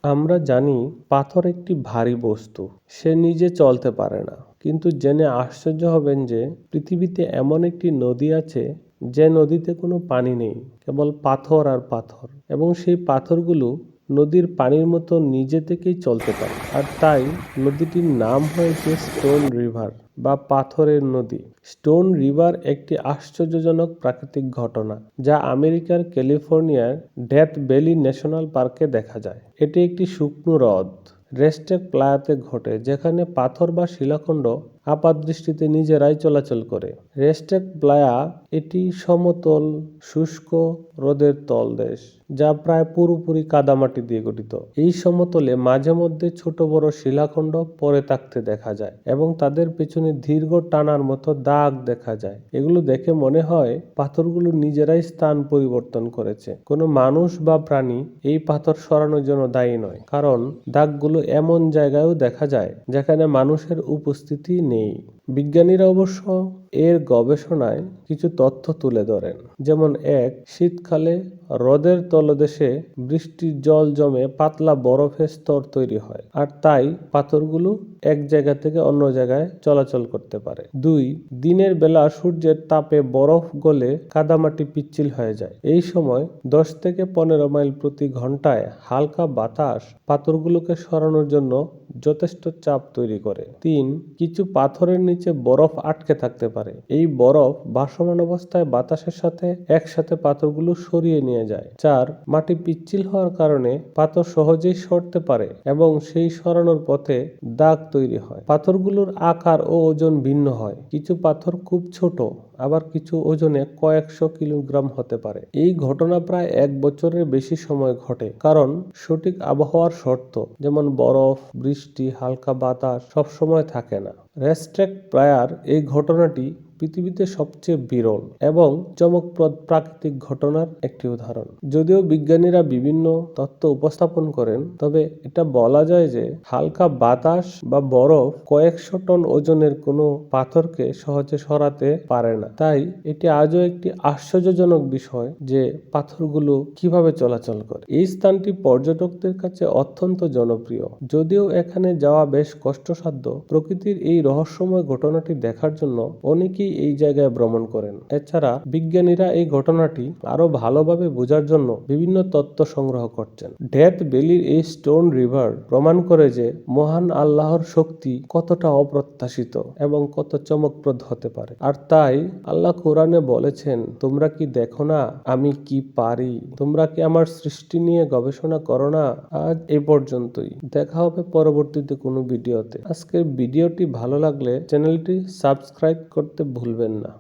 আমরা জানি পাথর একটি ভারী বস্তু, সে নিজে চলতে পারে না। কিন্তু জেনে আশ্চর্য হবেন যে পৃথিবীতে এমন একটি নদী আছে যে নদীতে কোনো পানি নেই, কেবল পাথর আর পাথর, এবং সেই পাথরগুলো নদীর পানির মতো নিজে থেকেই চলতে পারে। আর তাই নদীটির নাম হয়েছে স্টোন রিভার বা পাথরের নদী। স্টোন রিভার একটি আশ্চর্যজনক প্রাকৃতিক ঘটনা যা আমেরিকার ক্যালিফোর্নিয়ার ডেথ ভ্যালি ন্যাশনাল পার্কে দেখা যায়। এটি একটি শুকনো হ্রদ রেস্টেক প্লায়াতে ঘটে, যেখানে পাথর বা শিলাখণ্ড আপাতদৃষ্টিতে নিজেরাই চলাচল করে। রেস্টেক প্লায়া এটি সমতল শুষ্ক হ্রদের তলদেশ যা প্রায় পুরোপুরি কাদামাটি দিয়ে গঠিত। এই সমতলে মাঝে মধ্যে ছোট বড় শিলাখণ্ড পড়ে থাকতে দেখা যায় এবং তাদের পেছনে দীর্ঘ টানার মতো দাগ দেখা যায়। এগুলো দেখে মনে হয় পাথরগুলো নিজেরাই স্থান পরিবর্তন করেছে। কোনো মানুষ বা প্রাণী এই পাথর সরানোর জন্য দায়ী নয়, কারণ দাগগুলো এমন জায়গায়ও দেখা যায় যেখানে মানুষের উপস্থিতি নেই। বিজ্ঞানীরা অবশ্য এর গবেষণায় কিছু তথ্য তুলে ধরেন, যেমন শীতকালে হ্রদের তলদেশে বৃষ্টির জল জমে পাতলা বরফের স্তর তৈরি হয়, আর তাই পাথরগুলো এক জায়গা থেকে অন্য জায়গায় চলাচল করতে পারে। 2. দিনের বেলা সূর্যের তাপে বরফ গলে কাদামাটি পিচ্ছিল হয়ে যায়। এই সময় 10 থেকে 15 মাইল প্রতি ঘন্টায় হালকা বাতাস পাথরগুলোকে সরানোর জন্য যথেষ্ট চাপ তৈরি করে। 3. কিছু পাথরের নিচে বরফ আটকে থাকতে পারে। এই বরফ ভাসমান অবস্থায় বাতাসের সাথে একসাথে পাথরগুলো সরিয়ে নিয়ে যায়। 4. মাটি পিচ্ছিল হওয়ার কারণে পাথর সহজেই সরতে পারে এবং সেই সরানোর পথে দাগ তৈরি হয়। পাথরগুলোর আকার ও ওজন ভিন্ন হয়। কিছু পাথর খুব ছোট, আবার কিছু ওজনে কয়েকশো কিলোগ্রাম হতে পারে। এই ঘটনা প্রায় 1 বছরের বেশি সময় ঘটে, কারণ সঠিক আবহাওয়ার শর্ত যেমন বরফ, বৃষ্টি, হালকা বাতাস সবসময় থাকে না। রেস্টেক প্লায়ার এই ঘটনাটি পৃথিবীতে সবচেয়ে বিরল এবং চমকপ্রদ প্রাকৃতিক ঘটনার একটি উদাহরণ। যদিও বিজ্ঞানীরা বিভিন্ন তত্ত্ব উপস্থাপন করেন, তবে এটা বলা যায় যে হালকা বাতাস বা বরফ কয়েকশো টন ওজনের কোনো পাথরকে সহজে সরাতে পারে না। তাই এটি আজও একটি আশ্চর্যজনক বিষয় যে পাথরগুলো কিভাবে চলাচল করে। এই স্থানটি পর্যটকদের কাছে অত্যন্ত জনপ্রিয়। যদিও এখানে যাওয়া বেশ কষ্টসাধ্য, প্রকৃতির এই রহস্যময় ঘটনাটি দেখার জন্য অনেকেই এই জায়গায় ভ্রমণ করেন। এছাড়া বিজ্ঞানীরা এই ঘটনাটি আরো ভালোভাবে বোঝার জন্য বিভিন্ন তথ্য সংগ্রহ করছেন। ডেথ ভ্যালির এই স্টোন রিভার প্রমাণ করে যে মহান আল্লাহর শক্তি কতটা অপ্রত্যাশিত এবং কত চমকপ্রদ হতে পারে। আর তাই আল্লাহ কোরআনে বলেছেন, তোমরা কি দেখো না আমি কি পারি? তোমরা কি আমার সৃষ্টি নিয়ে গবেষণা করো না? আজ এই পর্যন্তই। দেখা হবে পরবর্তীতে কোনো ভিডিওতে। আজকের ভিডিওটি ভালো লাগলে চ্যানেলটি সাবস্ক্রাইব করতে ভুলবেন না।